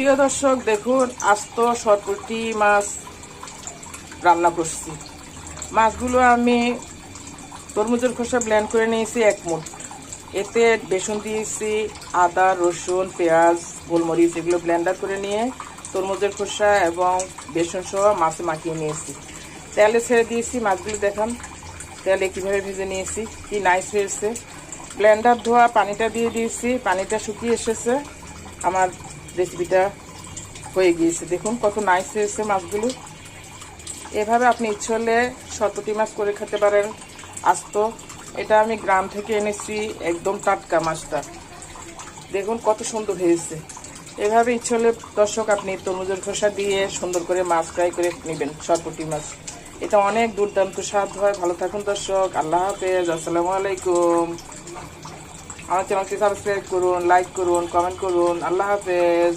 প্রিয় দর্শক দেখুন, আস্ত সরপুঁটি মাছ রান্না করছি। মাছগুলো আমি তরমুজের খোসা ব্লেন্ড করে নিয়েছি 1 মুঠ। এতে বেসন দিয়েছি, আদা, রসুন, পেঁয়াজ, গোলমরিচ এগুলো ব্লেন্ডার করে নিয়ে তরমুজের খোসা এবং বেসন সহ মাছে মাখিয়ে নিয়েছি। তেলে ছেড়ে দিয়েছি। মাছগুলো দেখান তেলে কীভাবে ভেজে নিয়েছি, কি নাইস হয়েছে। ব্লেন্ডার ধোয়া পানিটা দিয়ে দিয়েছি, পানিটা শুকিয়ে এসেছে। আমার রেসিপিটা হয়ে গিয়েছে। দেখুন কত নাইস হয়েছে মাছগুলো। এভাবে আপনি ইচ্ছে হলে সরপুঁটি মাছ করে খেতে পারেন আস্ত। এটা আমি গ্রাম থেকে এনেছি, একদম টাটকা মাছটা। দেখুন কত সুন্দর হয়েছে। এভাবে ইচ্ছে হলে দর্শক আপনি তরমুজের খোসা দিয়ে সুন্দর করে মাছ ফ্রাই করে নেবেন, সরপুঁটি মাছ। এটা অনেক দুর্দান্ত স্বাদ হয়। ভালো থাকুন দর্শক। আল্লাহ হাফেজ। আসসালামু আলাইকুম। আমার চ্যানেলটি সাবস্ক্রাইব করুন, লাইক করুন, কমেন্ট করুন। আল্লাহ হাফেজ।